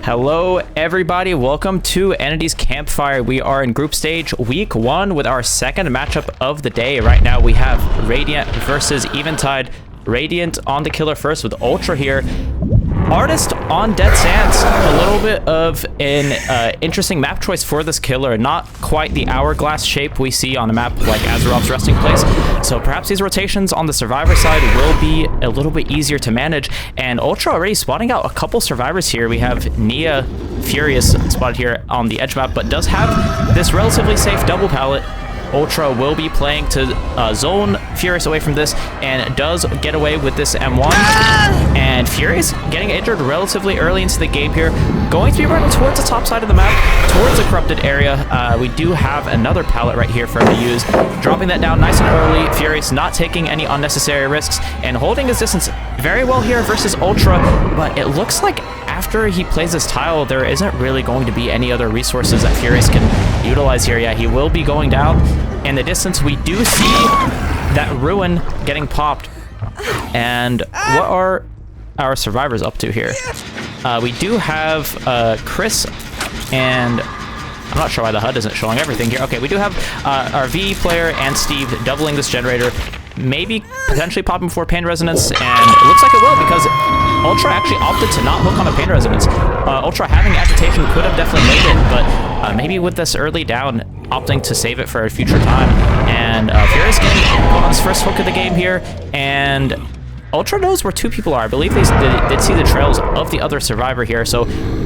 Hello everybody, welcome to Entity's Campfire. We are in group stage week 1 with our second matchup of the day. Right now we have Radiant versus Eventide. Radiant on the killer first with Ultra here. Artist on Dead Sands, a little bit of an interesting map choice for this killer. Not quite the hourglass shape we see on a map like Azeroth's resting place. So perhaps these rotations on the survivor side will be a little bit easier to manage. And Ultra already spotting out a couple survivors here. We have Nia Furious spotted here on the edge map, but does have this relatively safe double pallet. Ultra will be playing to zone Furious away from this and does get away with this M1. And Furious getting injured relatively early into the game here. Going to be running towards the top side of the map, towards the corrupted area. We do have another pallet right here for him to use. Dropping that down nice and early. Furious not taking any unnecessary risks and holding his distance very well here versus Ultra. But it looks like after he plays this tile, there isn't really going to be any other resources that Furious can utilize here. Yeah, he will be going down. In the distance, we do see that Ruin getting popped. And what are our survivors up to here? We do have Chris, and I'm not sure why the HUD isn't showing everything here. Okay, we do have our V player and Steve doubling this generator. Maybe potentially popping for Pain Resonance, and it looks like it will because Ultra actually opted to not hook on a Pain Resonance. Ultra having agitation could have definitely made it, but maybe with this early down, opting to save it for a future time. And Furious getting on his first hook of the game here, and Ultra knows where two people are. I believe they did see the trails of the other survivor here, so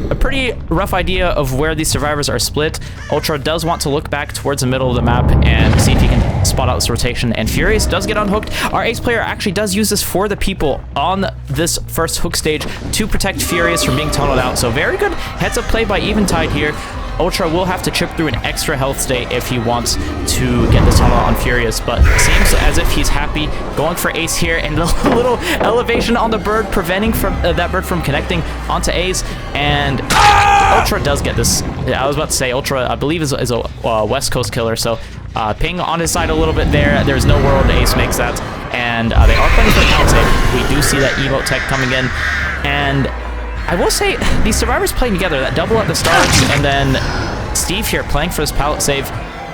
a pretty rough idea of where these survivors are split. Ultra does want to look back towards the middle of the map and see if he can spot out this rotation, and Furious does get unhooked. Our ace player actually does use this for the people on this first hook stage to protect Furious from being tunneled out, so very good heads-up play by Eventide here. Ultra will have to chip through an extra health state if he wants to get this tunnel on Furious, but seems as if he's happy going for ace here, and a little elevation on the bird preventing from that bird from connecting onto ace. And Ultra does get this. I was about to say Ultra, I believe, is a West Coast killer, so ping on his side a little bit there. There's no world ace makes that, and they are playing for the count save. We do see that emote tech coming in, and I will say, these survivors playing together, that double at the start, and then Steve here playing for this pallet save,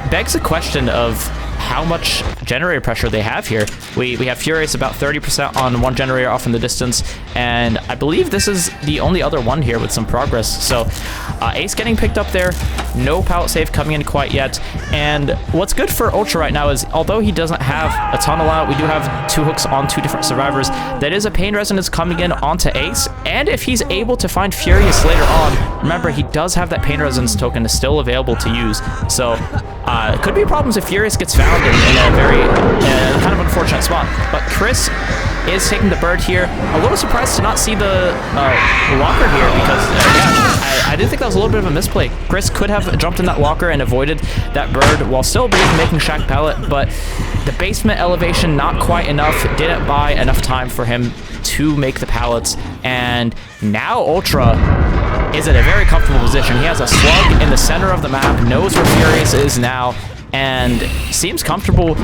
begs the question of how much generator pressure they have here. We have Furious about 30% on one generator off in the distance, and I believe this is the only other one here with some progress. So ace getting picked up there, no pallet save coming in quite yet. And what's good for Ultra right now is, although he doesn't have a tunnel out, we do have two hooks on two different survivors. That is a Pain Resonance coming in onto ace, and if he's able to find Furious later on, remember he does have that Pain Resonance token still available to use. So it could be problems if Furious gets found in a very kind of unfortunate spot. But Chris is taking the bird here. A little surprised to not see the locker here because I did think that was a little bit of a misplay. Chris could have jumped in that locker and avoided that bird while still making Shack pallet, but the basement elevation not quite enough. Didn't buy enough time for him to make the pallets, and now Ultra is in a very comfortable position. He has a slug in the center of the map, knows where Furious is now, and seems comfortable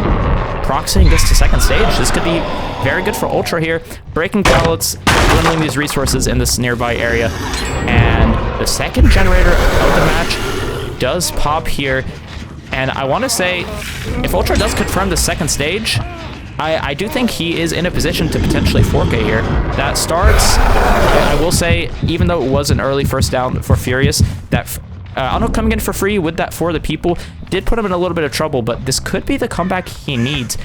proxying this to second stage. This could be very good for Ultra here, breaking pallets, dwindling these resources in this nearby area. And the second generator of the match does pop here, and I want to say, if Ultra does confirm the second stage, I do think he is in a position to potentially 4K here. That starts, I will say, even though it was an early first down for Furious, that Unhook coming in for free with that for the people did put him in a little bit of trouble, but this could be the comeback he needs.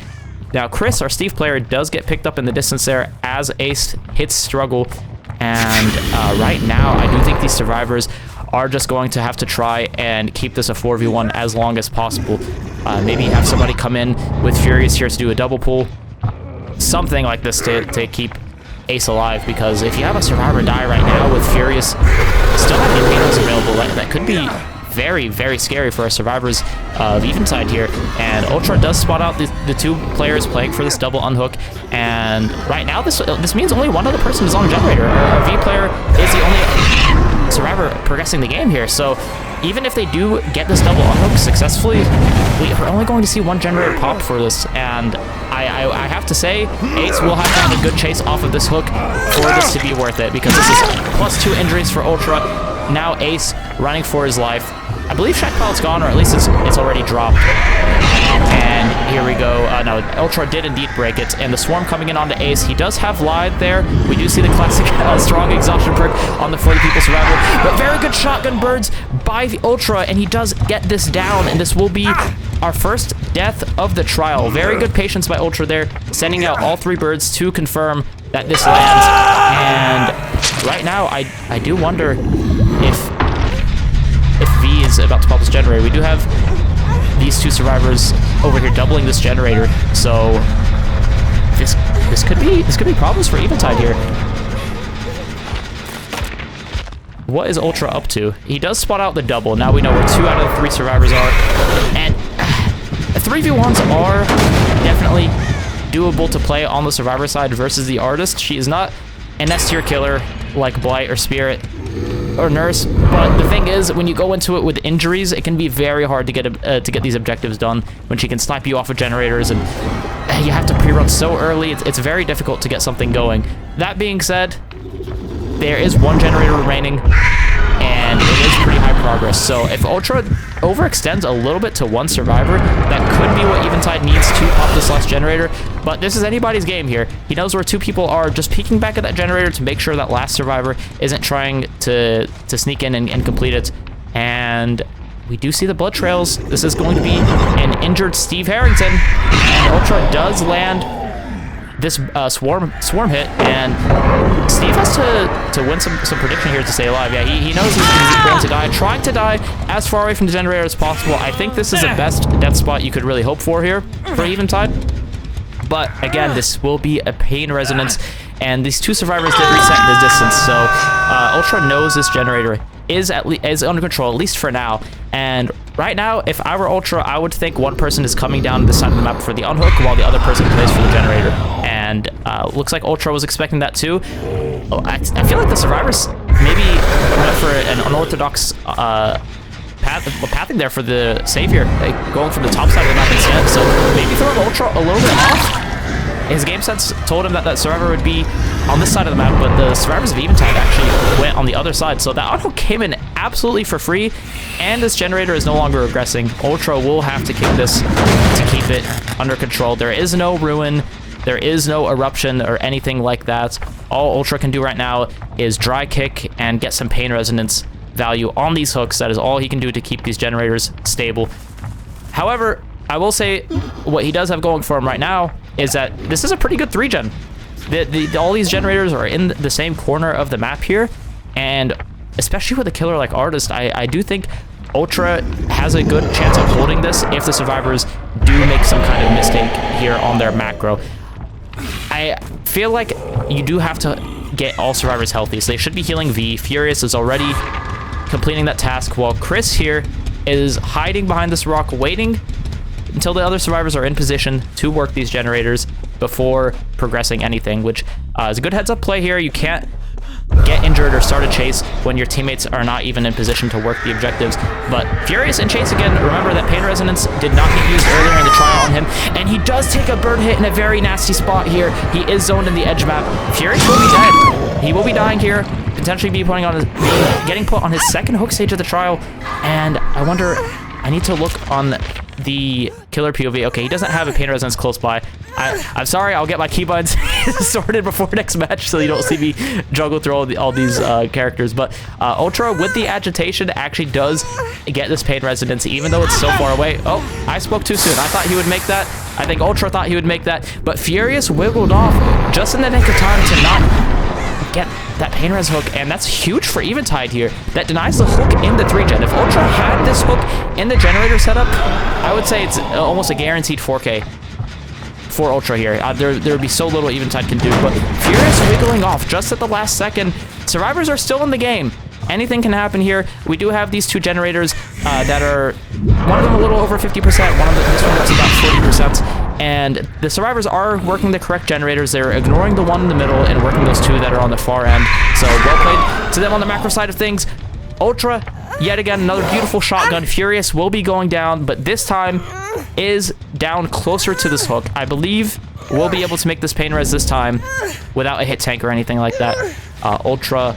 Now, Chris, our Steve player, does get picked up in the distance there as Ace hits struggle, and right now, I do think these survivors are just going to have to try and keep this a 4v1 as long as possible. Maybe have somebody come in with Furious here to do a double pull, something like this to keep Ace alive, because if you have a survivor die right now with Furious still having Painless available, that could be very, very scary for our survivors of Eventide here. And Ultra does spot out the two players playing for this double unhook, and right now this means only one other person is on generator. Our V player is the only survivor progressing the game here, so even if they do get this double unhook successfully, we are only going to see one generator pop for this, and I have to say, Ace will have to have a good chase off of this hook for this to be worth it, because this is +2 injuries for Ultra. Now Ace running for his life. I believe Shack Pilot's gone, or at least it's already dropped. And here we go. No, Ultra did indeed break it. And the Swarm coming in onto Ace. He does have Lied there. We do see the classic strong exhaustion perk on the 40 people survivor. But very good shotgun birds by the Ultra. And he does get this down. And this will be our first death of the trial. Very good patience by Ultra there. Sending out all 3 birds to confirm that this lands. And right now, I do wonder if V is about to pop this generator. We do have these 2 survivors over here doubling this generator, so this could be problems for Eventide here. What is Ultra up to? He does spot out the double. Now we know where 2 out of the 3 survivors are, and 3v1s are definitely doable to play on the survivor side versus the artist. She is not an S tier killer like Blight or Spirit or Nurse, but the thing is, when you go into it with injuries, it can be very hard to get these objectives done when she can snipe you off of generators, and you have to pre-run so early. It's very difficult to get something going. That being said, there is 1 generator remaining, and it is pretty high progress. So if Ultra overextends a little bit to 1 survivor, that could be what Eventide needs to pop this last generator. But this is anybody's game here. He knows where 2 people are, just peeking back at that generator to make sure that last survivor isn't trying to sneak in and complete it. And we do see the blood trails. This is going to be an injured Steve Harrington, and Ultra does land this swarm hit, and Steve has to win some prediction here to stay alive. Yeah, he knows he's going to die, trying to die as far away from the generator as possible. I think this is the best death spot you could really hope for here for Eventide. But again, this will be a pain resonance, and these 2 survivors did reset the distance, so Ultra knows this generator is under control, at least for now. And right now, if I were Ultra, I would think 1 person is coming down this side of the map for the unhook, while the other person plays for the generator. And looks like Ultra was expecting that too. Oh, I feel like the survivors maybe went for an unorthodox pathing there for the savior, going from the top side of the map instead. So maybe throwing Ultra a little bit off. His game sense told him that that survivor would be on this side of the map, but the survivors of Eventide actually went on the other side. So that auto came in absolutely for free, and this generator is no longer regressing. Ultra will have to kick this to keep it under control. There is no ruin. There is no eruption or anything like that. All Ultra can do right now is dry kick and get some pain resonance value on these hooks. That is all he can do to keep these generators stable. However, I will say what he does have going for him right now is that this is a pretty good 3-gen. All these generators are in the same corner of the map here, and especially with a killer like Artist, I do think Ultra has a good chance of holding this if the survivors do make some kind of mistake here on their macro. I feel like you do have to get all survivors healthy, so they should be healing V. Furious is already completing that task, while Chris here is hiding behind this rock, waiting until the other survivors are in position to work these generators before progressing anything, which is a good heads-up play here. You can't get injured or start a chase when your teammates are not even in position to work the objectives. But Furious in chase again. Remember that Pain Resonance did not get used earlier in the trial on him, and he does take a bird hit in a very nasty spot here. He is zoned in the edge map. Furious will be dead. He will be dying here, potentially be getting put on his 2nd hook stage of the trial. And I wonder, I need to look on the killer POV. Okay, he doesn't have a Pain Resonance close by. I'm sorry, I'll get my keybinds sorted before next match so you don't see me juggle through all these characters. But Ultra, with the agitation, actually does get this Pain Resonance, even though it's so far away. Oh, I spoke too soon. I thought he would make that. I think Ultra thought he would make that. But Furious wiggled off just in the nick of time to not get that Pain Res hook, and that's huge for Eventide here. That denies the hook in the 3-gen. If Ultra had this hook in the generator setup, I would say it's almost a guaranteed 4K for Ultra here. There would be so little Eventide can do, but Furious wiggling off just at the last second. Survivors are still in the game. Anything can happen here. We do have these 2 generators that are, one of them a little over 50%, this one is about 40%. And the survivors are working the correct generators. They're ignoring the one in the middle and working those 2 that are on the far end. So well played to them on the macro side of things. Ultra, yet again, another beautiful shotgun. Furious will be going down, but this time is down closer to this hook. I believe we'll be able to make this Pain Res this time without a hit tank or anything like that. Ultra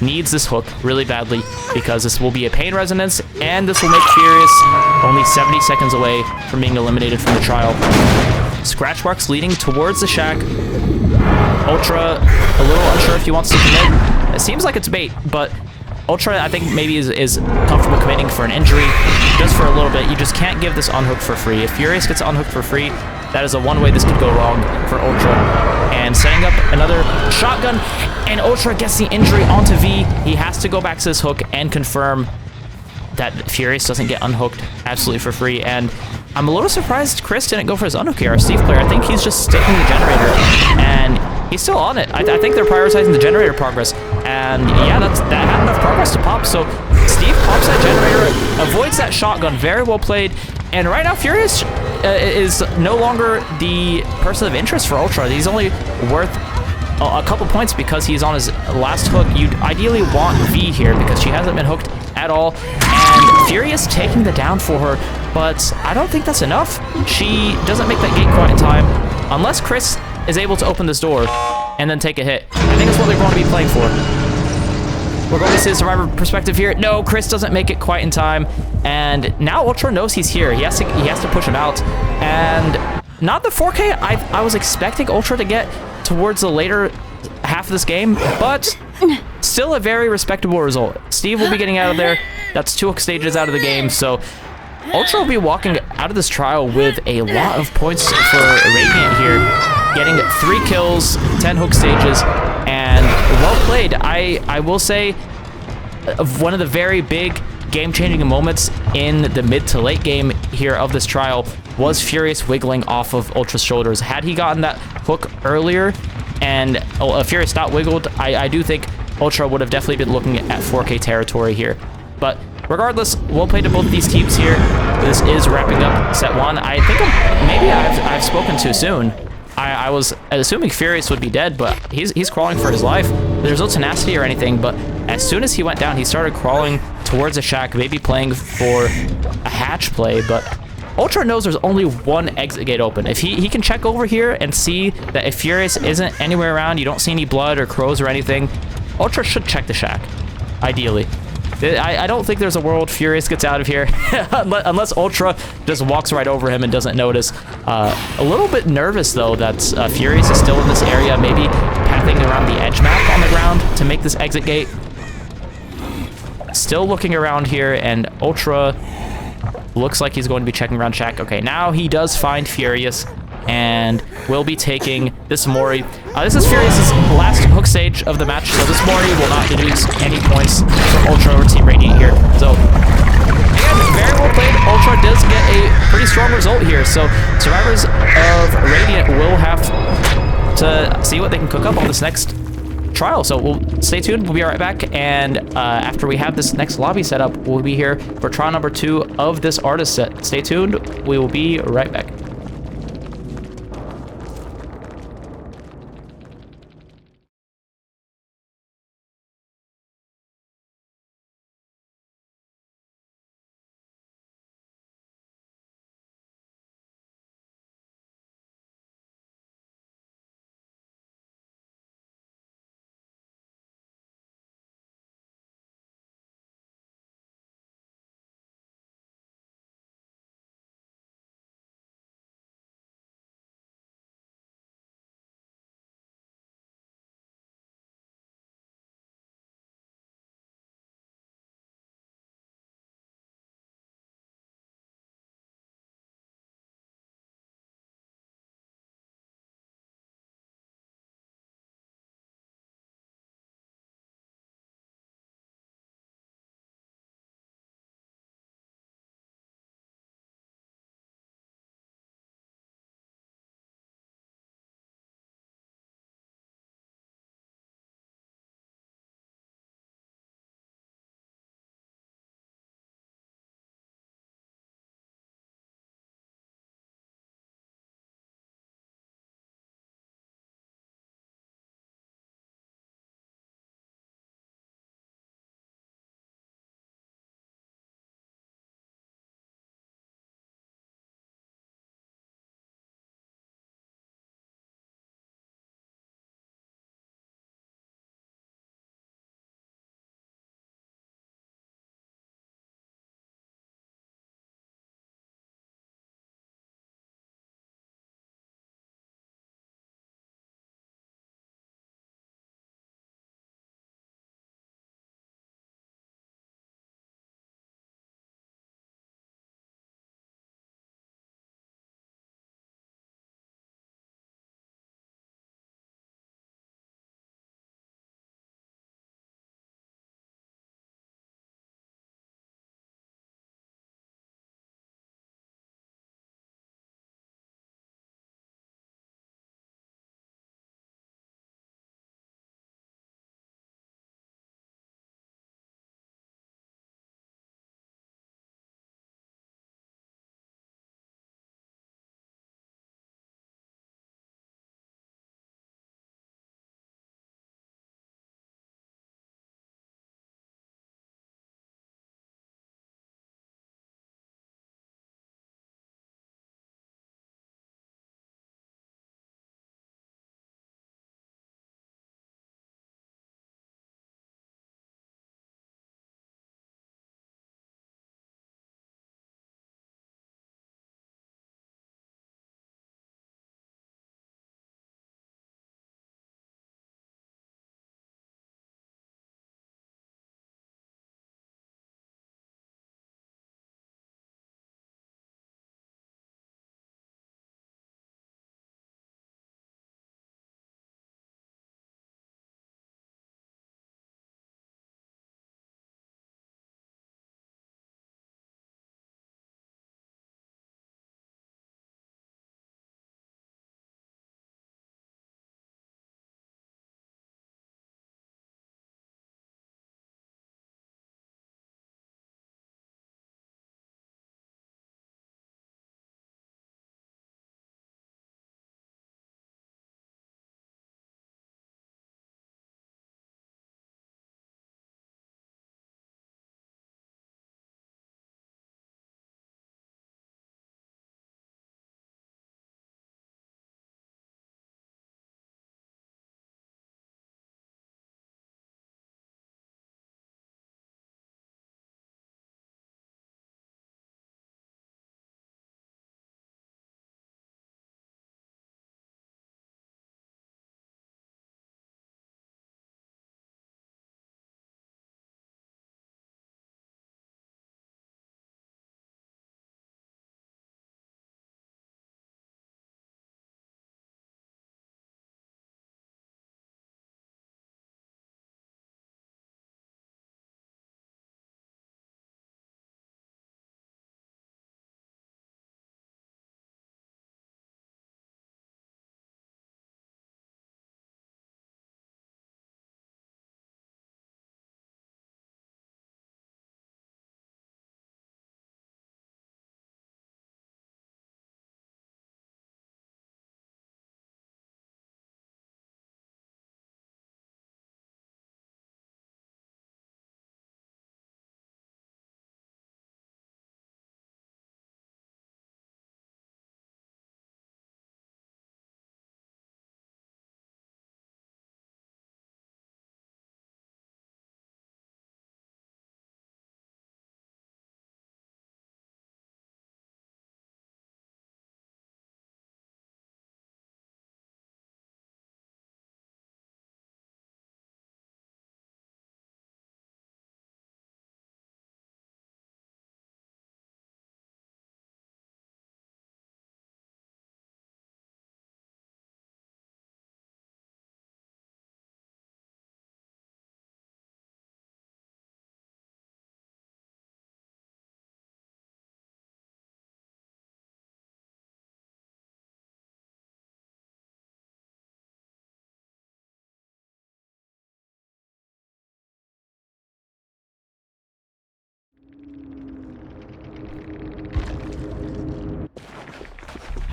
needs this hook really badly because this will be a pain resonance, and this will make Furious only 70 seconds away from being eliminated from the trial. Scratch marks leading towards the shack. Ultra, a little unsure if he wants to commit. It seems like it's bait, but Ultra, I think, maybe is comfortable committing for an injury, just for a little bit. You just can't give this unhooked for free. If Furious gets unhooked for free, that is the one way this could go wrong for Ultra. And setting up another shotgun, and Ultra gets the injury onto V. He has to go back to this hook and confirm that Furious doesn't get unhooked absolutely for free. And I'm a little surprised Chris didn't go for his unhook here, our Steve player. I think he's just sticking the generator, and he's still on it. I think they're prioritizing the generator progress. And yeah, that had enough progress to pop. So Steve pops that generator, avoids that shotgun. Very well played. And right now, Furious is no longer the person of interest for Ultra. He's only worth a couple points because he's on his last hook. You'd ideally want V here because she hasn't been hooked at all. And Furious taking the down for her, but I don't think that's enough. She doesn't make that gate quite in time. Unless Chris is able to open this door and then take a hit. I think that's what they're going to be playing for. We're going to see the survivor perspective here. No, Chris doesn't make it quite in time. And now Ultra knows he's here. He has to push him out. And not the 4K I was expecting Ultra to get towards the later half of this game, but still a very respectable result. Steve will be getting out of there. That's 2 hook stages out of the game. So Ultra will be walking out of this trial with a lot of points for Radiant here, getting 3 kills, 10 hook stages, and well played. I will say one of the very big game-changing moments in the mid to late game here of this trial was Furious wiggling off of Ultra's shoulders. Had he gotten that hook earlier and Furious not wiggled, I do think Ultra would have definitely been looking at 4K territory here. But regardless, well played to both these teams here. This is wrapping up set 1. I think maybe I've spoken too soon. I was assuming Furious would be dead, but he's crawling for his life. There's no tenacity or anything, but as soon as he went down, he started crawling towards a shack, maybe playing for a hatch play, but Ultra knows there's only one exit gate open. If he can check over here and see that if Furious isn't anywhere around, you don't see any blood or crows or anything, Ultra should check the shack, ideally. I don't think there's a world Furious gets out of here unless Ultra just walks right over him and doesn't notice. A little bit nervous, though, that Furious is still in this area, maybe pathing around the edge map on the ground to make this exit gate. Still looking around here, and Ultra looks like he's going to be checking around shack. Okay, now he does find Furious, and will be taking this Mori. This is Furious's last hook stage of the match, so this Mori will not deduce any points from Ultra or Team Radiant here. So, again, very well played. Ultra does get a pretty strong result here, so survivors of Radiant will have to see what they can cook up on this next trial. So we'll stay tuned. We'll be right back, and after we have this next lobby set up, we'll be here for trial number 2 of this artist set. Stay tuned. We will be right back.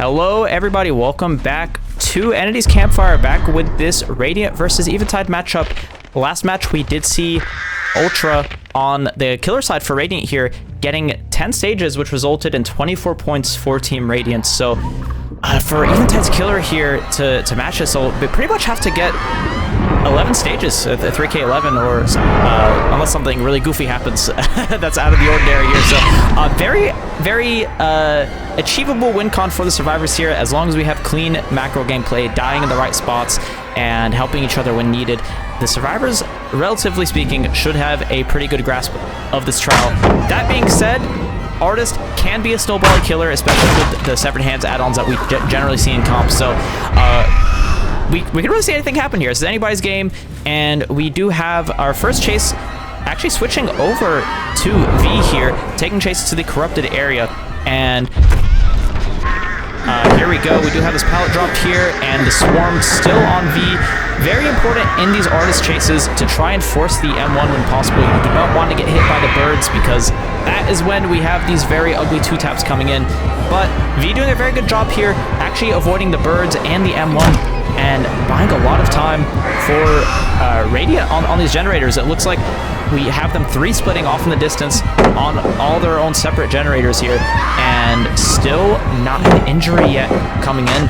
Hello, everybody. Welcome back to Entity's Campfire, back with this Radiant versus Eventide matchup. Last match, we did see Ultra on the killer side for Radiant here, getting 10 stages, which resulted in 24 points for Team Radiant. So for Eventide's killer here to match this, they'll pretty much have to get 11 stages, 3k11, or unless something really goofy happens that's out of the ordinary here. So very achievable win con for the survivors here, as long as we have clean macro gameplay, dying in the right spots, and helping each other when needed. The survivors, relatively speaking, should have a pretty good grasp of this trial. That being said, Artist can be a snowball killer, especially with the Severed Hands add-ons that we generally see in comps. So we can really see anything happen here. This is anybody's game, and we do have our first chase actually switching over to V here, taking chases to the corrupted area, and here we go. We do have this pallet dropped here, and the swarm still on V. Very important in these artist chases to try and force the M1 when possible. You do not want to get hit by the birds, because that is when we have these very ugly 2-taps coming in. But V doing a very good job here, actually avoiding the birds and the M1, and buying a lot of time for Radiant on these generators. It looks like we have them 3 splitting off in the distance on all their own separate generators here, and still not an injury yet coming in.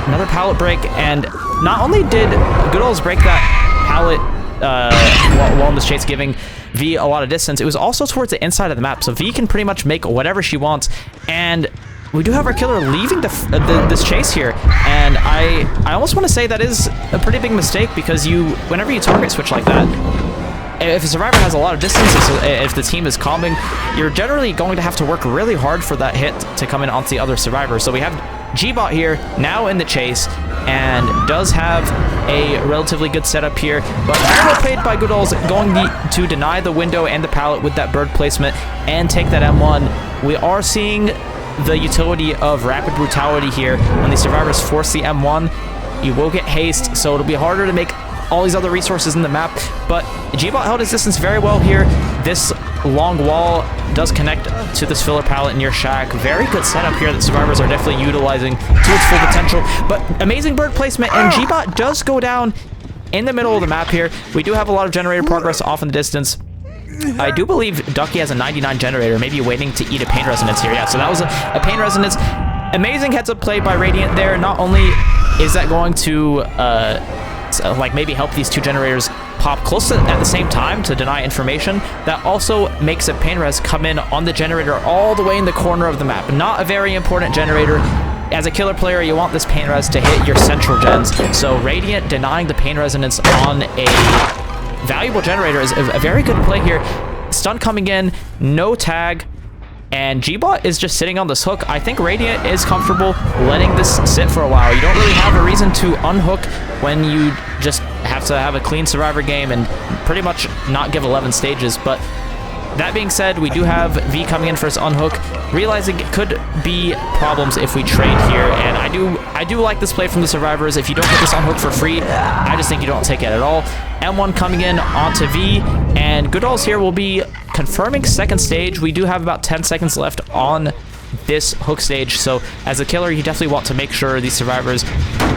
Another pallet break, and not only did Good Olds break that pallet while in this chase, giving V a lot of distance, it was also towards the inside of the map, so V can pretty much make whatever she wants. And we do have our killer leaving this chase here, and I almost want to say that is a pretty big mistake, because whenever you target switch like that, if a survivor has a lot of distance, if the team is calming, you're generally going to have to work really hard for that hit to come in onto the other survivor. So we have G-Bot here, now in the chase, and does have a relatively good setup here, but very well played by Goodalls, going to deny the window and the pallet with that bird placement and take that M1. We are seeing the utility of rapid brutality here. When the survivors force the M1, you will get haste, so it'll be harder to make all these other resources in the map. But G-Bot held his distance very well here. This long wall does connect to this filler pallet near Shack. Very good setup here that survivors are definitely utilizing to its full potential. But amazing bird placement, and G-Bot does go down in the middle of the map here. We do have a lot of generator progress off in the distance. I do believe Ducky has a 99 generator, maybe waiting to eat a pain resonance here. Yeah, so that was a pain resonance. Amazing heads-up play by Radiant there. Not only is that going to like maybe help these 2 generators pop close at the same time to deny information, that also makes a pain res come in on the generator all the way in the corner of the map. Not a very important generator. As a killer player, you want this pain res to hit your central gens. So Radiant denying the pain resonance on a valuable generator is a very good play here. Stun coming in, no tag, and G-Bot is just sitting on this hook. I think Radiant is comfortable letting this sit for a while. You don't really have a reason to unhook when you just have to have a clean survivor game and pretty much not give 11 stages. But that being said, we do have V coming in for his unhook, realizing it could be problems if we trade here. And I do like this play from the survivors. If you don't get this unhook for free, I just think you don't take it at all. M1 coming in onto V, and Goodalls here will be confirming second stage. We do have about 10 seconds left on this hook stage, so as a killer, you definitely want to make sure these survivors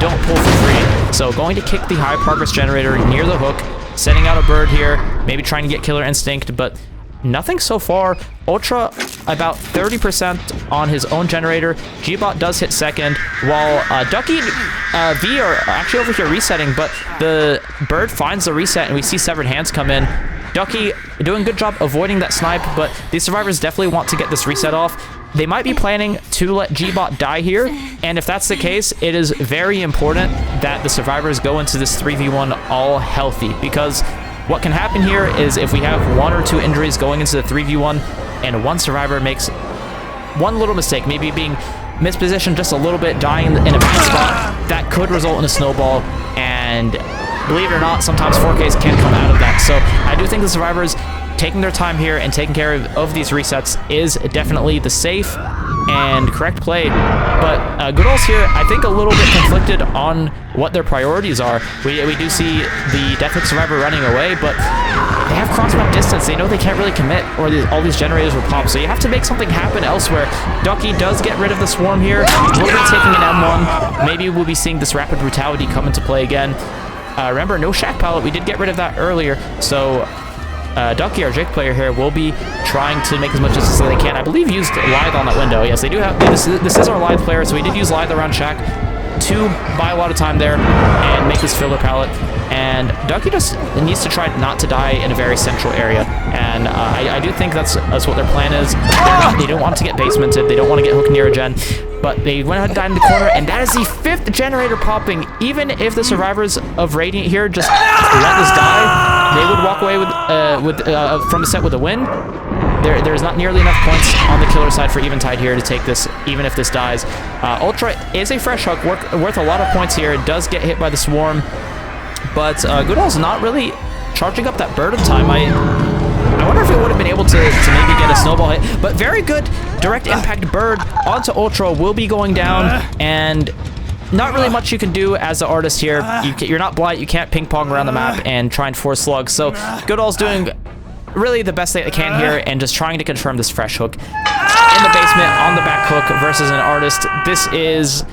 don't pull for free. So going to kick the high progress generator near the hook, setting out a bird here, maybe trying to get killer instinct, but nothing so far. Ultra about 30% on his own generator. G-Bot does hit second, while Ducky, V are actually over here resetting, but the bird finds the reset, and we see Severed Hands come in. Ducky doing a good job avoiding that snipe, but these survivors definitely want to get this reset off. They might be planning to let G-Bot die here, and if that's the case, it is very important that the survivors go into this 3v1 all healthy, because what can happen here is if we have 1 or 2 injuries going into the 3v1 and one survivor makes one little mistake, maybe being mispositioned just a little bit, dying in a bad spot, that could result in a snowball, and believe it or not, sometimes 4Ks can come out of that. So I do think the survivors taking their time here and taking care of these resets is definitely the safe and correct play. But Goodalls here, I think, a little bit conflicted on what their priorities are. We do see the Deathhook survivor running away, but they have cross-map distance. They know they can't really commit, or all these generators will pop. So you have to make something happen elsewhere. Ducky does get rid of the swarm here. We'll be taking an M1. Maybe we'll be seeing this rapid brutality come into play again. Remember, no shack pallet. We did get rid of that earlier. So Ducky, our Jake player here, will be trying to make as much distance as they can. I believe used Lithe on that window. Yes, they do have. This is our Lithe player, so we did use Lithe around shack to buy a lot of time there and make this filler pallet. And Ducky just needs to try not to die in a very central area. And I do think that's what their plan is. They don't want to get basemented. They don't want to get hooked near a gen. But they went ahead and died in the corner, and that is the 5th generator popping. Even if the survivors of Radiant here just let this die, they would walk away from the set with a win. There's not nearly enough points on the killer side for Eventide here to take this, even if this dies. Ultra is a fresh hook, worth a lot of points here. It does get hit by the swarm, but Goodall's not really charging up that bird in time. I wonder if it would have been able to maybe get a snowball hit, but very good direct impact bird onto Ultra will be going down, and not really much you can do as the artist here. You're not blind, you can't ping pong around the map and try and force slugs. So Goodall's doing really the best they can here and just trying to confirm this fresh hook in the basement on the back hook versus an artist. This is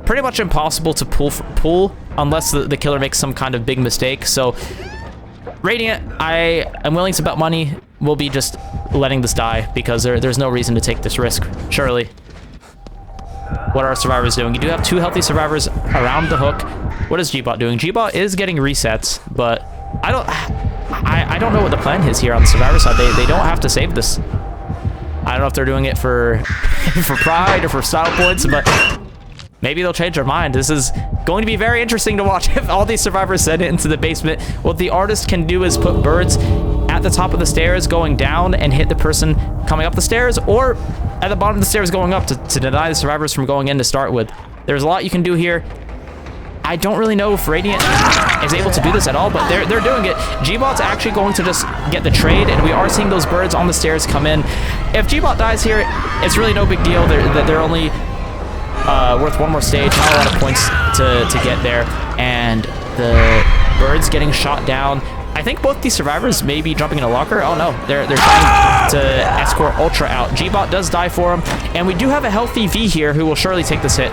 pretty much impossible to pull unless the killer makes some kind of big mistake. So Radiant, I am willing to bet money we'll be just letting this die because there's no reason to take this risk, surely. What are our survivors doing? You do have 2 healthy survivors around the hook. What is Gbot doing? Gbot is getting resets, but I don't know what the plan is here on the survivor side. They don't have to save this. I don't know if they're doing it for for pride or for style points, but maybe they'll change their mind. This is going to be very interesting to watch if all these survivors send it into the basement. What the artist can do is put birds at the top of the stairs going down and hit the person coming up the stairs, or at the bottom of the stairs going up to deny the survivors from going in to start with. There's a lot you can do here. I don't really know if Radiant is able to do this at all, but they're doing it. Gbot's actually going to just get the trade, and we are seeing those birds on the stairs come in. If Gbot dies here, it's really no big deal. They're only worth 1 more stage, not a lot of points to get there, and the birds getting shot down. I think both these survivors may be jumping in a locker. Oh no, they're trying to escort Ultra out. Gbot does die for him, and we do have a healthy V here who will surely take this hit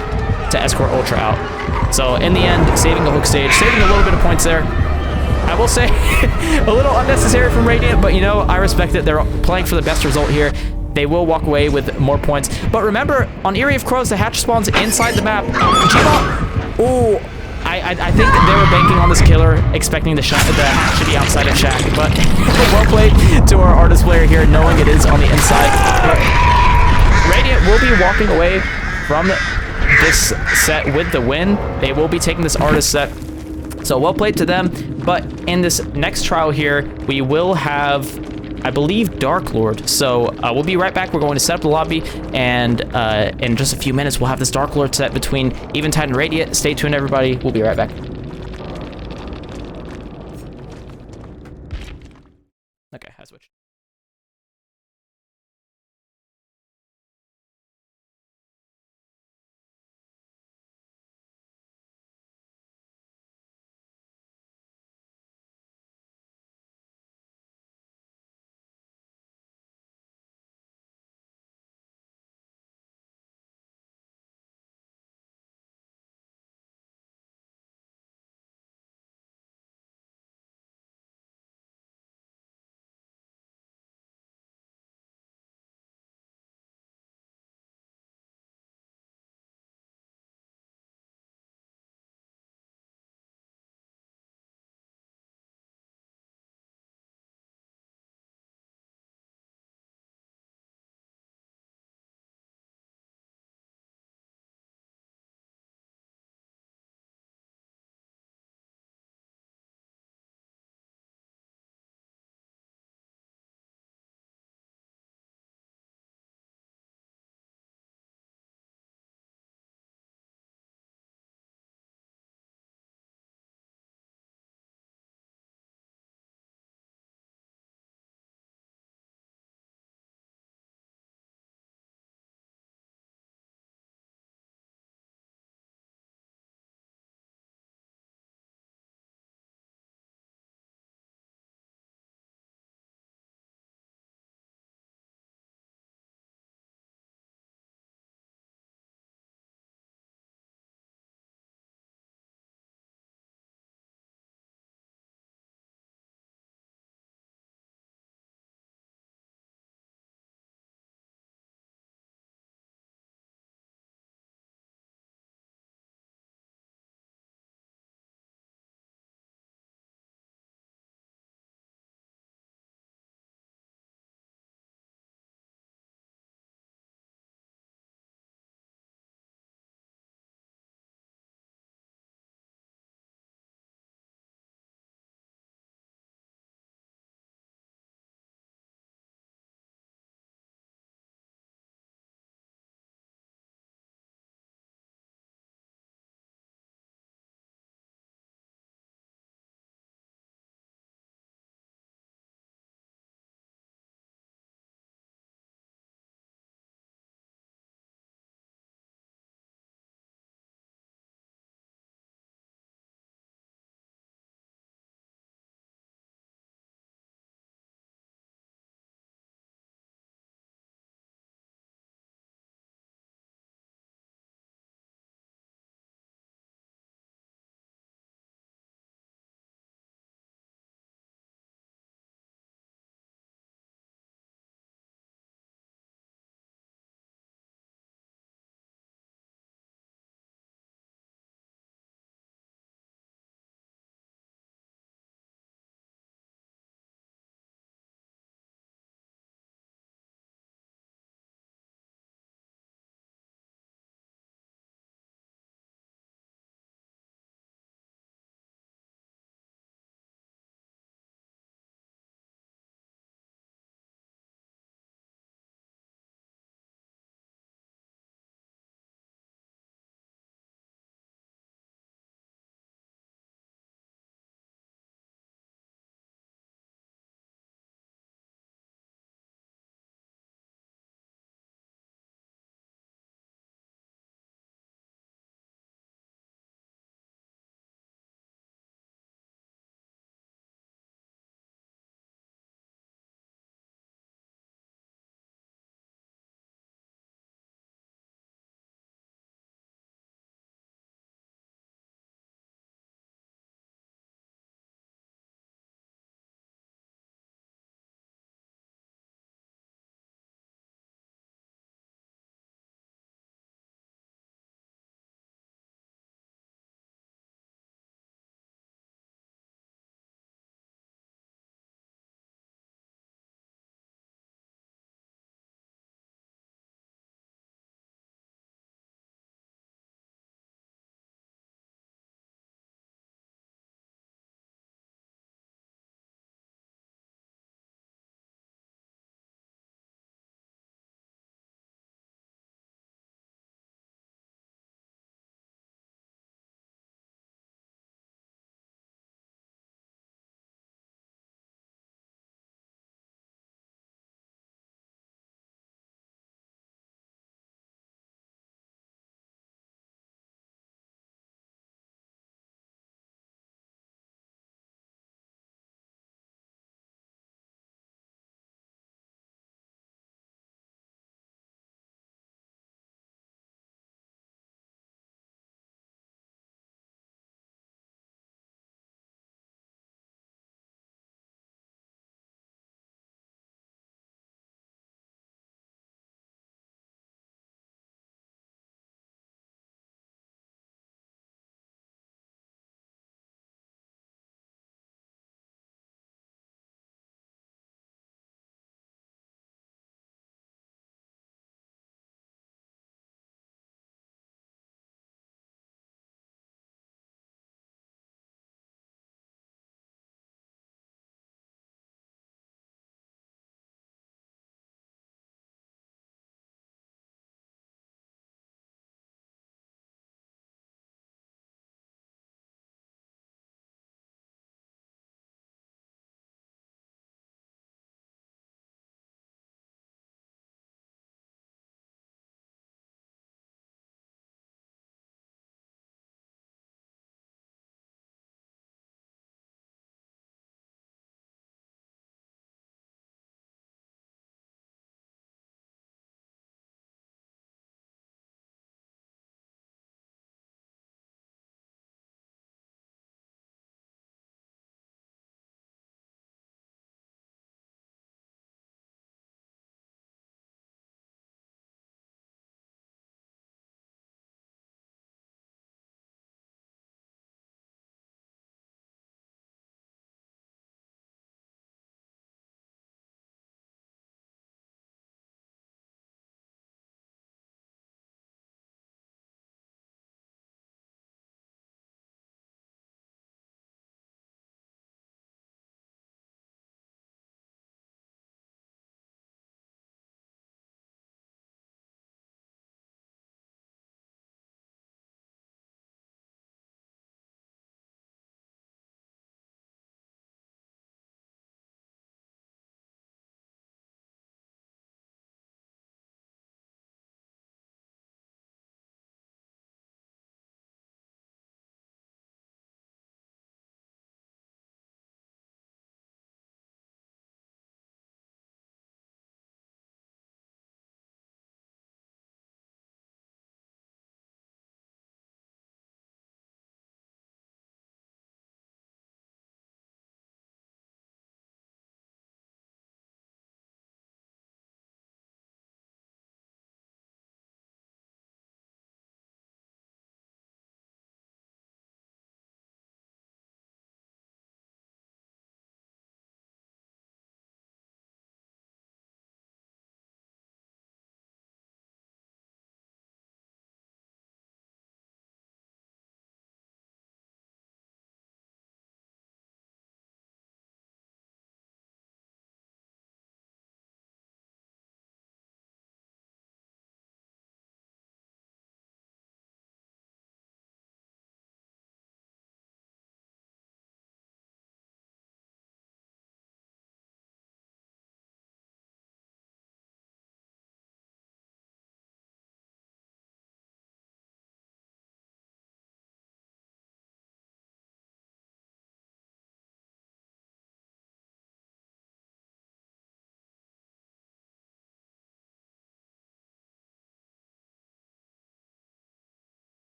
to escort Ultra out. So in the end, saving the hook stage, saving a little bit of points there. I will say a little unnecessary from Radiant, but you know, I respect it. They're playing for the best result here. They will walk away with more points. But remember, on Eerie of Crows, the hatch spawns inside the map. Gbot, ooh, I think they were banking on this killer, expecting the hatch to be outside of shack. But well played to our artist player here, knowing it is on the inside. Radiant will be walking away from this set with the win. They will be taking this artist set. So well played to them. But in this next trial here, we will have, I believe, Dark Lord. So we'll be right back. We're going to set up the lobby, and in just a few minutes, we'll have this Dark Lord set between Eventide and Radiant. Stay tuned, everybody. We'll be right back. Okay, I switched.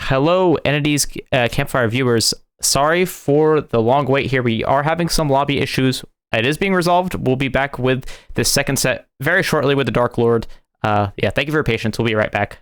hello, Entities Campfire viewers. Sorry for the long wait here. We are having some lobby issues. It is being resolved. We'll be back with the second set very shortly with the Dark Lord. Yeah, thank you for your patience. We'll be right back.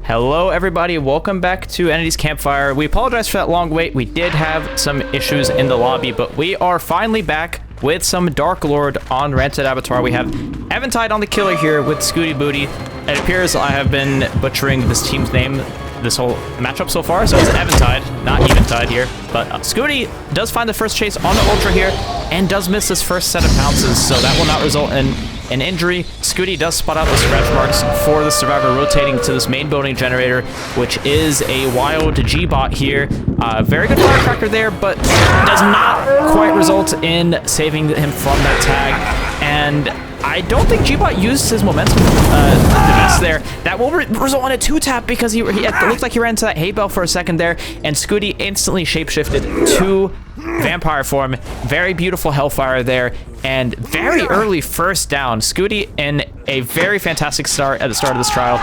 Hello everybody, welcome back to Entity's Campfire. We apologize for that long wait. We did have some issues in the lobby, but we are finally back with some Dark Lord on Rented Avatar. We have Eventide on the killer here with Scooty Booty. It appears I have been butchering this team's name this whole matchup so far, so it's Eventide, not Eventide here. But Scooty does find the first chase on the Ultra here and does miss this first set of pounces, so that will not result in an injury. Scooty does spot out the scratch marks for the survivor rotating to this main building generator, which is a wild G-bot here. Very good firecracker there, but does not quite result in saving him from that tag. And I don't think G-bot used his momentum the best there. That will result in a 2-tap because it looked like he ran into that hay bale for a second there, and Scooty instantly shapeshifted to vampire form. Very beautiful hellfire there, and very early first down. Scooty in a very fantastic start at the start of this trial.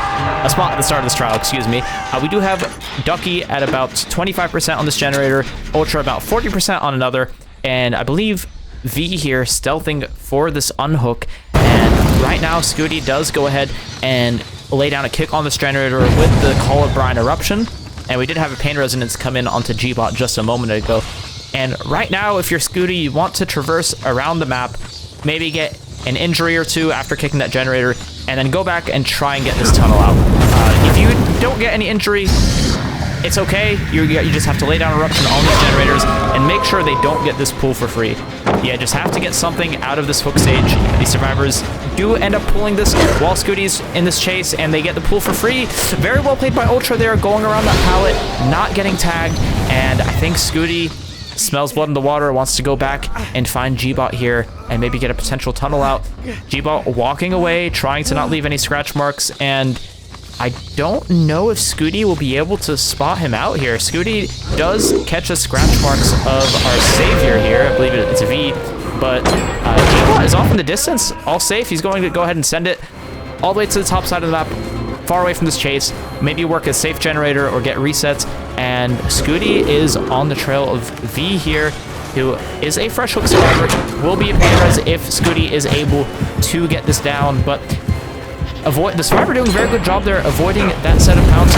A spot at the start of this trial, excuse me. We do have Ducky at about 25% on this generator, Ultra about 40% on another, and I believe V here stealthing for this unhook. And right now Scooty does go ahead and lay down a kick on this generator with the Call of Brine Eruption, and we did have a Pain Resonance come in onto G-bot just a moment ago. And right now, if you're Scooty, you want to traverse around the map, maybe get an injury or two after kicking that generator, and then go back and try and get this tunnel out. If you don't get any injury, it's okay. You just have to lay down Eruption on these generators and make sure they don't get this pull for free. Yeah, just have to get something out of this hook stage. These survivors do end up pulling this while Scooty's in this chase, and they get the pull for free. Very well played by Ultra there, going around that pallet, not getting tagged, and I think Scooty smells blood in the water, wants to go back and find G-bot here and maybe get a potential tunnel out. G-bot walking away, trying to not leave any scratch marks, and I don't know if Scooty will be able to spot him out here. Scooty does catch the scratch marks of our savior here. I believe it's a V, but G-bot is off in the distance, all safe. He's going to go ahead and send it all the way to the top side of the map, far away from this chase, maybe work a safe generator or get resets. And Scooty is on the trail of V here, who is a fresh hook survivor. Will be a pain res if Scooty is able to get this down, but the survivor doing a very good job there, avoiding that set of pounces.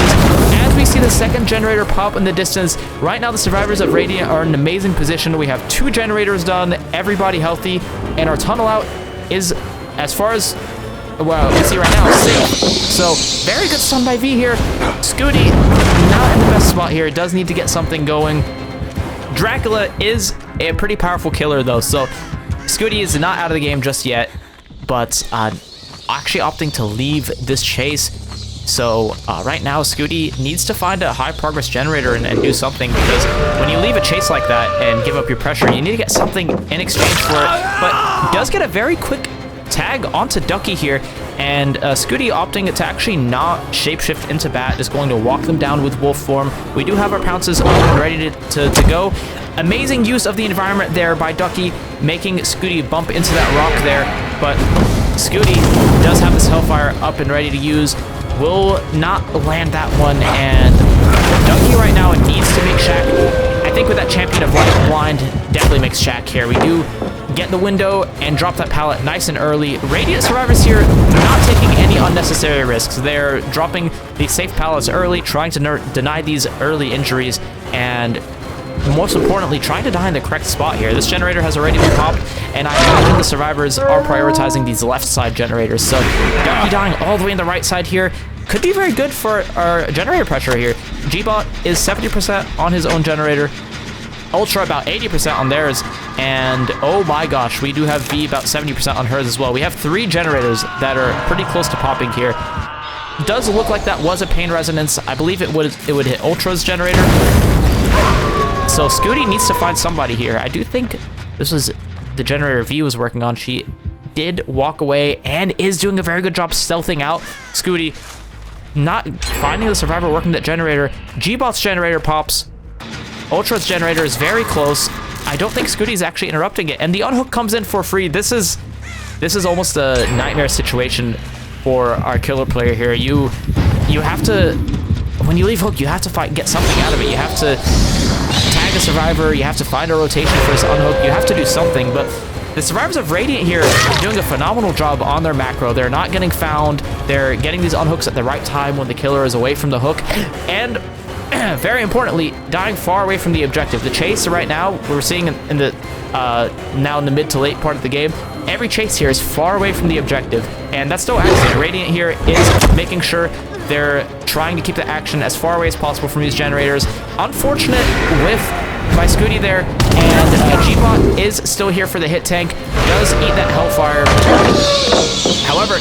As we see the second generator pop in the distance, right now the survivors of Radiant are in an amazing position. We have 2 generators done, everybody healthy, and our tunnel out is, as far as well, you can see right now, safe. So, very good stun by V here. Scooty, not in the best spot here. Does need to get something going. Dracula is a pretty powerful killer, though, so Scooty is not out of the game just yet, but actually opting to leave this chase. So, right now, Scooty needs to find a high-progress generator and do something, because when you leave a chase like that and give up your pressure, you need to get something in exchange for it, but does get a very quick tag onto Ducky here, and Scooty opting to actually not shapeshift into bat, is going to walk them down with wolf form. We do have our pounces up and ready to go. Amazing use of the environment there by Ducky, making Scooty bump into that rock there, but Scooty does have this Hellfire up and ready to use. Will not land that one, and Ducky right now needs to make Shack. I think with that Champion of Light blind, definitely makes Shack here. We do get the window and drop that pallet nice and early. Radiant survivors here not taking any unnecessary risks. They're dropping these safe pallets early, trying to deny these early injuries, and most importantly, trying to die in the correct spot here. This generator has already been popped, and I imagine the survivors are prioritizing these left side generators. So Ducky dying all the way in the right side here could be very good for our generator pressure here. G-bot is 70% on his own generator, Ultra about 80% on theirs, and oh my gosh, we do have V about 70% on hers as well. We have 3 generators that are pretty close to popping here. Does look like that was a Pain Resonance. I believe it would hit Ultra's generator. So Scooty needs to find somebody here. I do think this was the generator V was working on. She did walk away and is doing a very good job stealthing out. Scooty not finding the survivor working that generator. G-bot's generator pops. Ultra's generator is very close. I don't think Scooty's actually interrupting it, and the unhook comes in for free. This is almost a nightmare situation for our killer player here. You have to, when you leave hook, you have to get something out of it. You have to tag a survivor. You have to find a rotation for this unhook. You have to do something, but The survivors of Radiant here are doing a phenomenal job on their macro. They're not getting found. They're getting these unhooks at the right time when the killer is away from the hook. And very importantly, dying far away from the objective. The chase right now, we're seeing in the now in the mid to late part of the game, every chase here is far away from the objective. And that's no accident. Radiant here is making sure they're trying to keep the action as far away as possible from these generators. Unfortunate whiff by Scooty there, and G-Bot is still here for the hit tank. Does eat that Hellfire. However,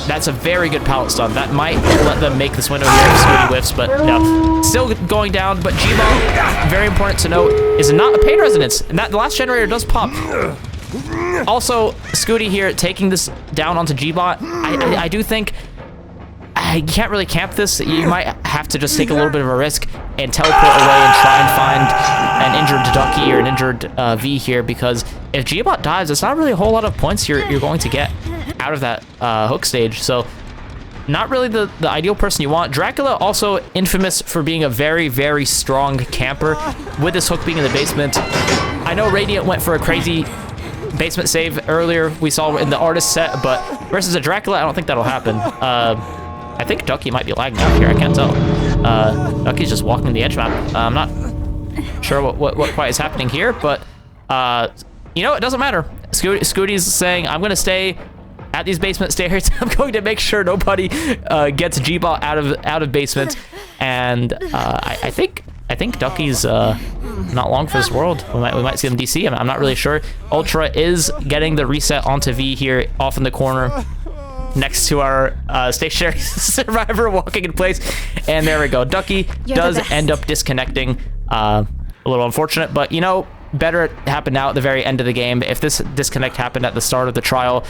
that's a very good pallet stun. That might let them make this window here if Scooty whiffs, but no. Still going down, but G-Bot, very important to note, is not a paid resonance, and that the last generator does pop. Also, Scooty here taking this down onto G-Bot. I do think you can't really camp this. You might have to just take a little bit of a risk and teleport away and try and find an injured Ducky or an injured V here, because if G-Bot dies, it's not really a whole lot of points you're going to get out of that hook stage. So not really the ideal person you want. Dracula also infamous for being a very, very strong camper with this hook being in the basement. I know Radiant went for a crazy basement save earlier we saw in the artist set, but versus a Dracula, I don't think that'll happen. I think Ducky might be lagging out here. I can't tell. Ducky's just walking the edge map. I'm not sure what quite is happening here, but you know, it doesn't matter. Scooty's saying, I'm going to stay at these basement stairs. I'm going to make sure nobody gets G-Bot out of basement. And I think Ducky's not long for this world. We might see them DC. I'm not really sure. Ultra is getting the reset onto V here off in the corner, next to our stationary survivor walking in place. And there we go. Ducky does end up disconnecting. A little unfortunate, but you know, better it happened now at the very end of the game. If this disconnect happened at the start of the trial,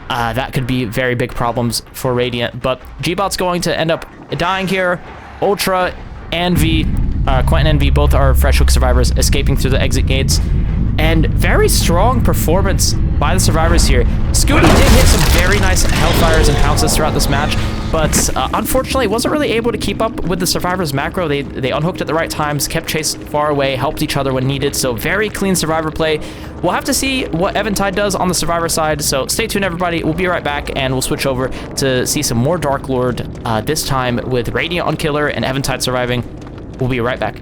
that could be very big problems for Radiant. But G-Bot's going to end up dying here. Ultra and V, Quentin and V, both are fresh hook survivors escaping through the exit gates. And very strong performance by the survivors here. Scooty did hit some very nice Hellfires and pounces throughout this match, but unfortunately wasn't really able to keep up with the survivors macro. They unhooked at the right times, kept chase far away, helped each other when needed, so very clean survivor play. We'll have to see what Eventide does on the survivor side, so stay tuned everybody. We'll be right back, and we'll switch over to see some more Dark Lord, this time with Radiant on Killer and Eventide surviving. We'll be right back.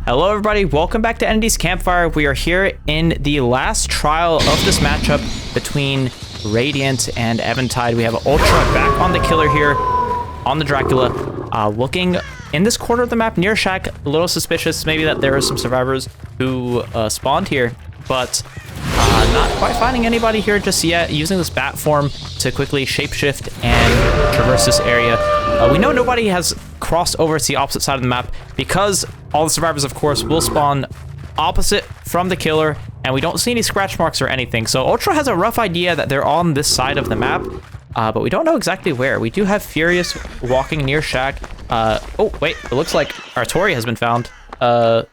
Hello everybody, welcome back to Entity's Campfire. We are here in the last trial of this matchup between Radiant and Eventide. We have Ultra back on the killer here, on the Dracula, looking in this corner of the map near Shack. A little suspicious maybe that there are some survivors who spawned here, but not quite finding anybody here just yet. Using this bat form to quickly shapeshift and traverse this area. We know nobody has crossed over to the opposite side of the map because all the survivors, of course, will spawn opposite from the killer, and we don't see any scratch marks or anything. So Ultra has a rough idea that they're on this side of the map, but we don't know exactly where. We do have Furious walking near Shack. Oh, wait, it looks like our Tori has been found. Wait, I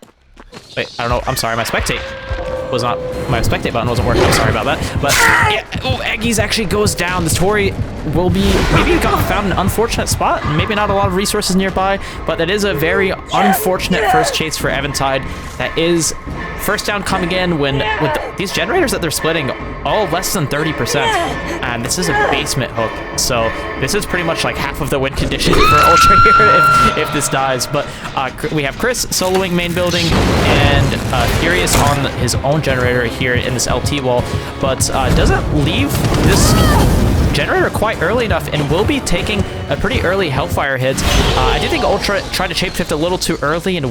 don't know. I'm sorry, my spectate button wasn't working. I'm sorry about that. But yeah, oh, Aggies actually goes down. The Tori will be maybe got found in an unfortunate spot. Maybe not a lot of resources nearby, but that is a very unfortunate first chase for Eventide. That is first down coming in when with these generators that they're splitting all less than 30%, and this is a basement hook, so this is pretty much like half of the win condition for Ultra here if this dies. But we have Chris soloing main building and Furious on his own generator here in this LT wall, but doesn't leave this generator quite early enough and will be taking a pretty early Hellfire hit. I do think Ultra tried to shapeshift a little too early and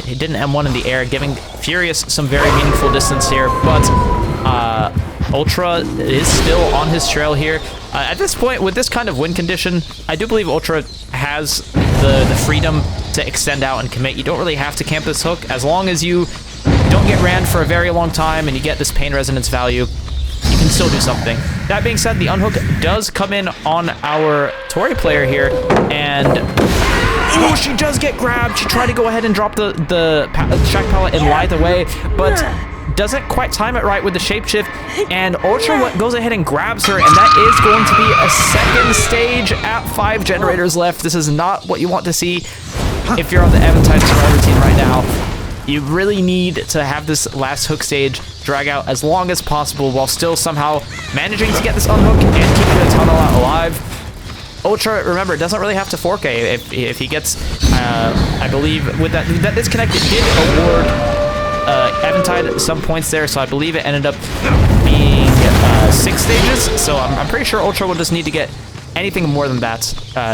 he didn't M1 in the air, giving Furious some very meaningful distance here, but Ultra is still on his trail here. At this point, with this kind of win condition, I do believe Ultra has the freedom to extend out and commit. You don't really have to camp this hook. As long as you don't get ran for a very long time and you get this pain resonance value, you can still do something. That being said, the unhook does come in on our Tori player here, and oh, she does get grabbed. She tried to go ahead and drop the Shack pallet and lithe away, but doesn't quite time it right with the shapeshift, and Ultra goes ahead and grabs her, and that is going to be a second stage at 5 generators left. This is not what you want to see if you're on the Eventide survivor team right now. You really need to have this last hook stage drag out as long as possible while still somehow managing to get this unhook and keeping the tunnel out alive. Ultra, remember, doesn't really have to 4K if he gets, I believe, with that disconnect, it did award Eventide some points there, so I believe it ended up being 6 stages, so I'm pretty sure Ultra will just need to get anything more than that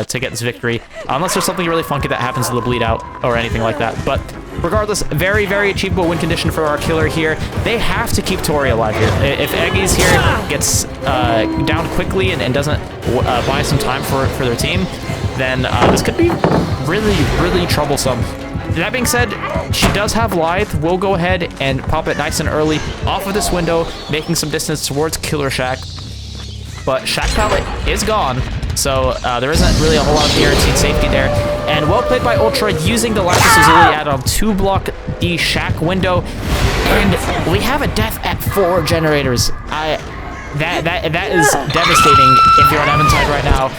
to get this victory, unless there's something really funky that happens to the bleed out or anything like that. But regardless, very, very achievable win condition for our killer here. They have to keep Tori alive here. If Aggies here gets down quickly and doesn't buy some time for their team, then this could be really, really troublesome. That being said, she does have lithe. We'll go ahead and pop it nice and early off of this window, making some distance towards Killer Shack. But Shack pallet is gone, so there isn't really a whole lot of guaranteed safety there. And well played by Ultra, using the Lapis Lazuli add-on to block the Shack window. And we have a death at 4 generators. That is devastating if you're on Eventide right now.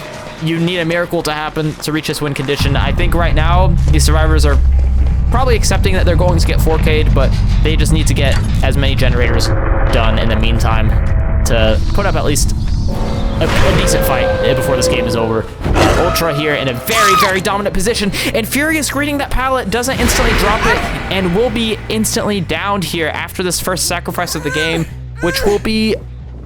You need a miracle to happen to reach this win condition. I think right now, these survivors are probably accepting that they're going to get 4K'd, but they just need to get as many generators done in the meantime to put up at least a decent fight before this game is over. Ultra here in a very, very dominant position, and Furious greeting that pallet doesn't instantly drop it and will be instantly downed here after this first sacrifice of the game, which will be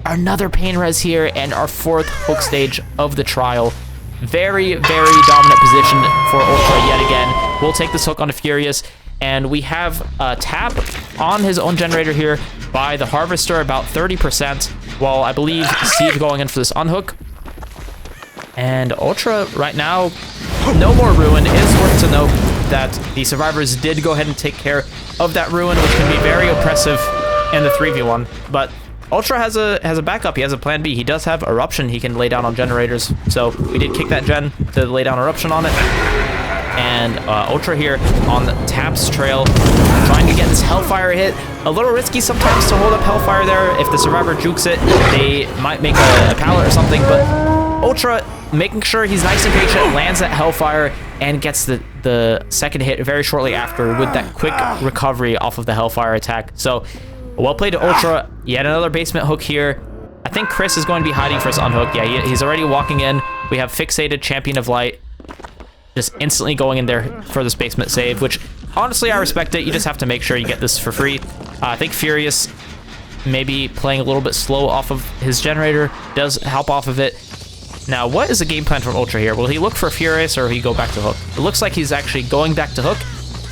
another pain res here and our 4th hook stage of the trial. Very, very dominant position for Ultra yet again. We'll take this hook onto Furious, and we have a tap on his own generator here by the Harvester, about 30%, while I believe Steve going in for this unhook. And Ultra right now, no more Ruin. It is worth to note that the survivors did go ahead and take care of that Ruin, which can be very oppressive in the 3v1, but Ultra has a backup. He has a plan B. He does have Eruption he can lay down on generators, so we did kick that gen to lay down Eruption on it. And Ultra here on the Tap's trail, trying to get this Hellfire hit. A little risky sometimes to hold up Hellfire there. If the survivor jukes it, they might make a pallet or something, but Ultra making sure he's nice and patient, lands that Hellfire, and gets the second hit very shortly after with that quick recovery off of the Hellfire attack. So well played to Ultra. Yet another basement hook here. I think Chris is going to be hiding for his unhook. Yeah, he's already walking in. We have fixated Champion of Light just instantly going in there for this basement save, which honestly, I respect it. You just have to make sure you get this for free. I think Furious maybe playing a little bit slow off of his generator does help off of it. Now, what is the game plan from Ultra here? Will he look for Furious or will he go back to Hook? It looks like he's actually going back to Hook.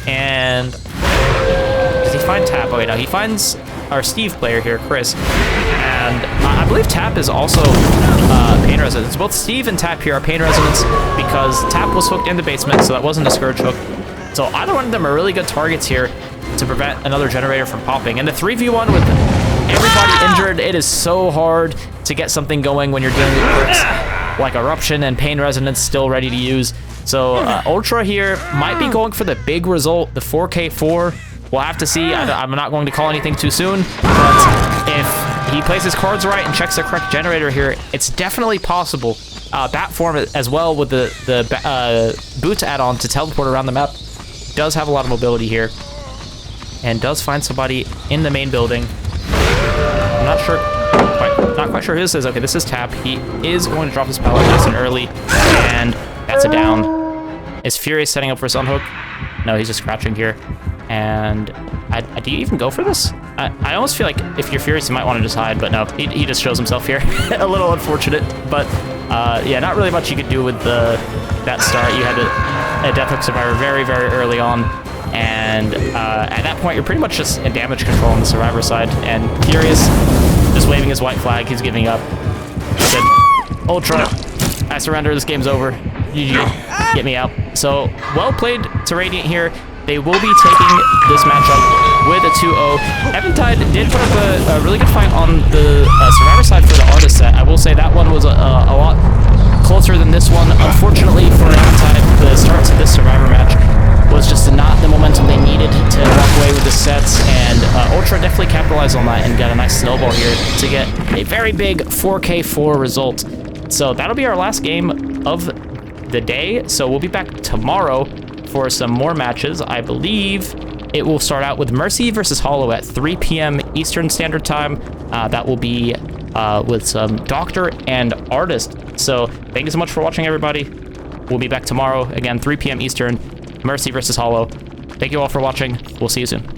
And does he find Tap? Oh, wait, no, he finds our Steve player here, Chris. And I believe Tap is also Pain Resonance. Both Steve and Tap here are Pain Resonance because Tap was hooked in the basement, so that wasn't a Scourge hook. So either one of them are really good targets here to prevent another generator from popping. And the 3v1 with everybody injured, it is so hard to get something going when you're dealing with perks like Eruption and Pain Resonance still ready to use. So Ultra here might be going for the big result, the 4k4. We'll have to see. I'm not going to call anything too soon, but if he plays his cards right and checks the correct generator here, it's definitely possible. Bat form as well with the boot add-on to teleport around the map does have a lot of mobility here, and does find somebody in the main building. I'm not sure, not quite sure who this is. Okay, this is Tap. He is going to drop his pallet nice and early, and that's a down. Is Furious setting up for his own hook? No, he's just scratching here. And do you even go for this? I almost feel like if you're Furious, you might want to just hide, but no, he just shows himself here. A little unfortunate, but yeah, not really much you could do with that start. You had a Death Hook Survivor very, very early on, and at that point, you're pretty much just in damage control on the Survivor side, and Furious just waving his white flag, he's giving up. He said, Ultra, I surrender, this game's over. GG, get me out. So, well played to Radiant here. They will be taking this matchup with a 2-0. Eventide did put up a really good fight on the Survivor side for the Artist set. I will say that one was a lot closer than this one. Unfortunately for Eventide, the start to this Survivor match was just not the momentum they needed to walk away with the sets, and Ultra definitely capitalized on that and got a nice snowball here to get a very big 4k4 result. So that'll be our last game of the day. So we'll be back tomorrow for some more matches. I believe it will start out with Mercy versus Hollow at 3 p.m. Eastern Standard Time. That will be with some Doctor and Artist. So thank you so much for watching, everybody. We'll be back tomorrow, again, 3 p.m. Eastern, Mercy versus Hollow. Thank you all for watching. We'll see you soon.